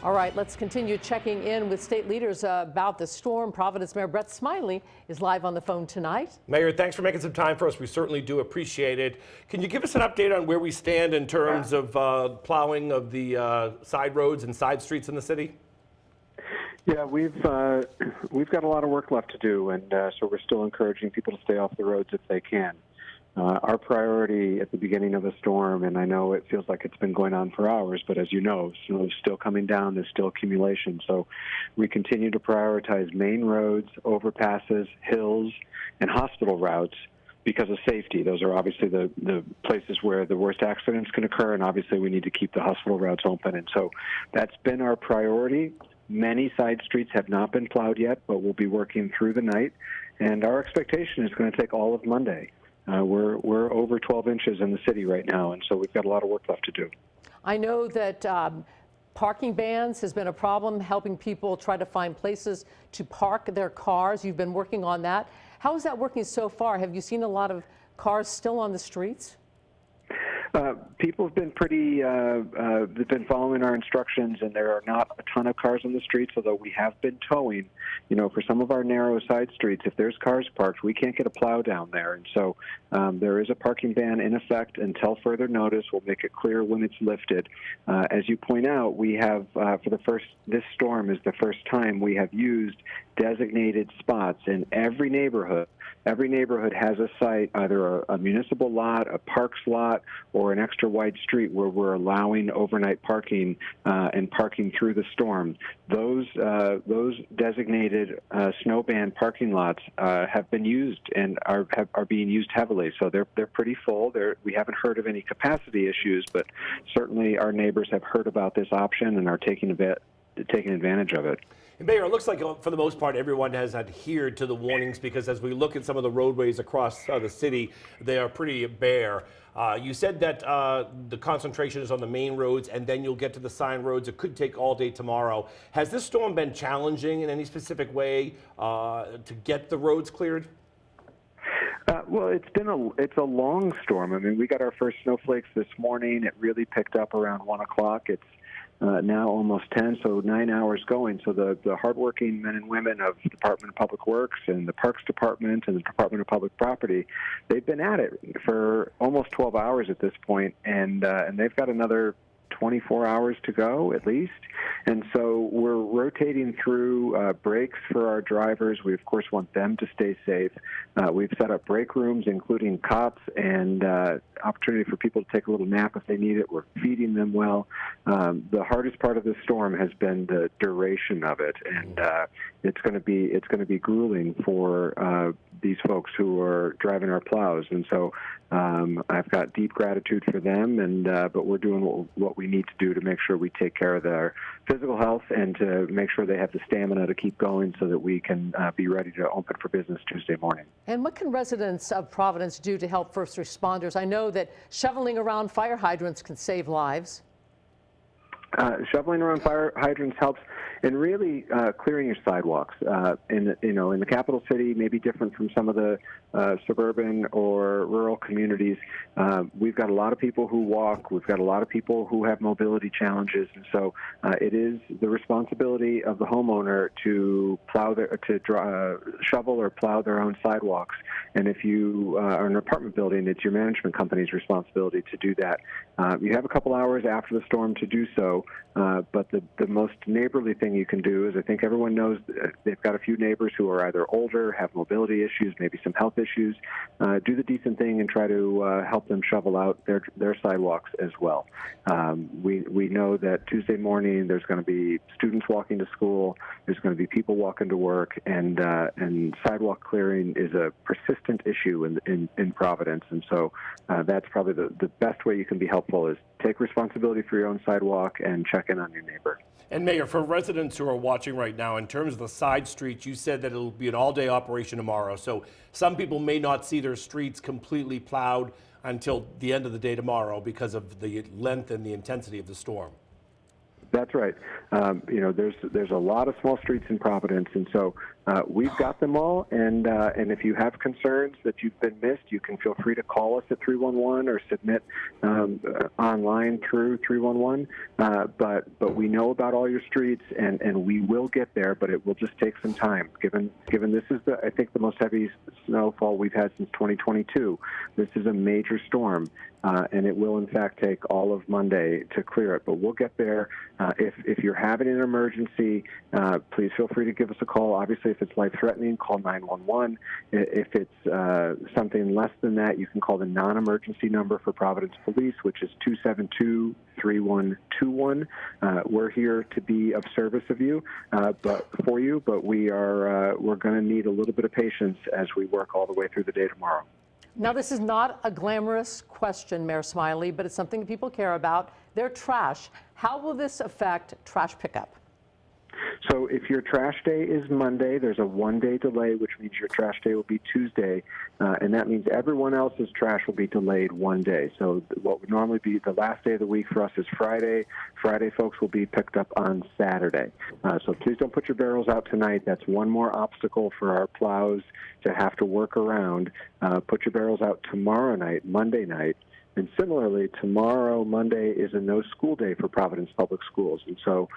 All right, let's continue checking in with state leaders about the storm. Providence Mayor Brett Smiley is live on the phone tonight. Mayor, thanks for making some time for us. We certainly do appreciate it. Can you give us an update on where we stand in terms of plowing of the side roads and side streets in the city? Yeah, we've got a lot of work left to do, and so we're still encouraging people to stay off the roads if they can. Our priority at the beginning of the storm, and I know it feels like it's been going on for hours, but as you know, snow is still coming down, there's still accumulation. So we continue to prioritize main roads, overpasses, hills, and hospital routes because of safety. Those are obviously the places where the worst accidents can occur, and obviously we need to keep the hospital routes open. And so that's been our priority. Many side streets have not been plowed yet, but we'll be working through the night. And our expectation is going to take all of Monday. We're over 12 inches in the city right now, and so we've got a lot of work left to do. I know that parking bans has been a problem, helping people try to find places to park their cars. You've been working on that. How is that working so far? Have you seen a lot of cars still on the streets? People have been they've been following our instructions, and there are not a ton of cars on the streets, although we have been towing. You know, for some of our narrow side streets, if there's cars parked, we can't get a plow down there. And so there is a parking ban in effect until further notice. We'll make it clear when it's lifted. As you point out, we have, this storm is the first time we have used designated spots in every neighborhood. Every neighborhood has a site, either a municipal lot, a parks lot, or an extra wide street where we're allowing overnight parking and parking through the storm. Those designated snow ban parking lots have been used and are being used heavily. So they're pretty full. We haven't heard of any capacity issues, but certainly our neighbors have heard about this option and are taking advantage of it. Mayor, it looks like for the most part everyone has adhered to the warnings, because as we look at some of the roadways across the city, they are pretty bare. You said that the concentration is on the main roads, and then you'll get to the side roads. It could take all day tomorrow. Has this storm been challenging in any specific way to get the roads cleared? Well, it's a long storm. I mean, we got our first snowflakes this morning. It really picked up around 1 o'clock. It's now almost 10, so 9 hours going. So the hardworking men and women of the Department of Public Works and the Parks Department and the Department of Public Property, they've been at it for almost 12 hours at this point, and they've got another 24 hours to go at least. And so we're rotating through breaks for our drivers. We, of course, want them to stay safe. We've set up break rooms, including cots and opportunity for people to take a little nap if they need it. We're feeding them well. The hardest part of this storm has been the duration of it, and it's going to be grueling for these folks who are driving our plows. And so I've got deep gratitude for them, and but we're doing what we need to do to make sure we take care of their physical health and to make sure they have the stamina to keep going so that we can be ready to open for business Tuesday morning. And what can residents of Providence do to help first responders? I know that shoveling around fire hydrants can save lives. Shoveling around fire hydrants helps, and really clearing your sidewalks. In the capital city, maybe different from some of the suburban or rural communities. We've got a lot of people who walk. We've got a lot of people who have mobility challenges, and so it is the responsibility of the homeowner to shovel or plow their own sidewalks. And if you are in an apartment building, it's your management company's responsibility to do that. You have a couple hours after the storm to do so, but the most neighborly thing you can do is, I think everyone knows they've got a few neighbors who are either older, have mobility issues, maybe some health issues. Do the decent thing and try to help them shovel out their sidewalks as well. We know that Tuesday morning there's going to be students walking to school, there's going to be people walking to work, and sidewalk clearing is a persistent issue in Providence. And so that's probably the best way you can be helpful, is take responsibility for your own sidewalk and check in on your neighbor. And Mayor, for residents who are watching right now, in terms of the side streets, you said that it'll be an all-day operation tomorrow. So some people may not see their streets completely plowed until the end of the day tomorrow because of the length and the intensity of the storm. That's right. There's a lot of small streets in Providence, and so we've got them all. And if you have concerns that you've been missed, you can feel free to call us at 311 or submit online through 311. But we know about all your streets, and we will get there. But it will just take some time. Given this is I think the most heavy snowfall we've had since 2022. This is a major storm. And it will, in fact, take all of Monday to clear it. But we'll get there. If you're having an emergency, please feel free to give us a call. Obviously, if it's life-threatening, call 911. If it's something less than that, you can call the non-emergency number for Providence Police, which is 272-3121. We're here to be of service of you, but we're going to need a little bit of patience as we work all the way through the day tomorrow. Now, this is not a glamorous question, Mayor Smiley, but it's something that people care about. Their trash. How will this affect trash pickup? So if your trash day is Monday, there's a one-day delay, which means your trash day will be Tuesday, and that means everyone else's trash will be delayed one day. So what would normally be the last day of the week for us is Friday. Friday, folks, will be picked up on Saturday. So please don't put your barrels out tonight. That's one more obstacle for our plows to have to work around. Put your barrels out tomorrow night, Monday night. And similarly, tomorrow, Monday, is a no-school day for Providence Public Schools. And so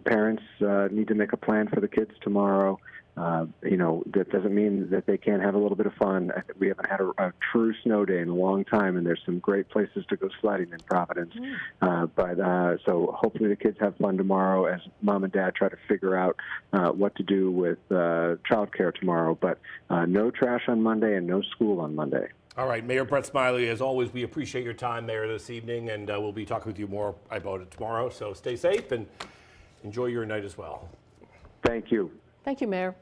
parents need to make a plan for the kids tomorrow. That doesn't mean that they can't have a little bit of fun. We haven't had a true snow day in a long time, and there's some great places to go sledding in Providence. So hopefully the kids have fun tomorrow as mom and dad try to figure out what to do with childcare tomorrow. But no trash on Monday and no school on Monday. All right, Mayor Brett Smiley, as always, we appreciate your time, Mayor, this evening, and we'll be talking with you more about it tomorrow. So stay safe and enjoy your night as well. Thank you. Thank you, Mayor.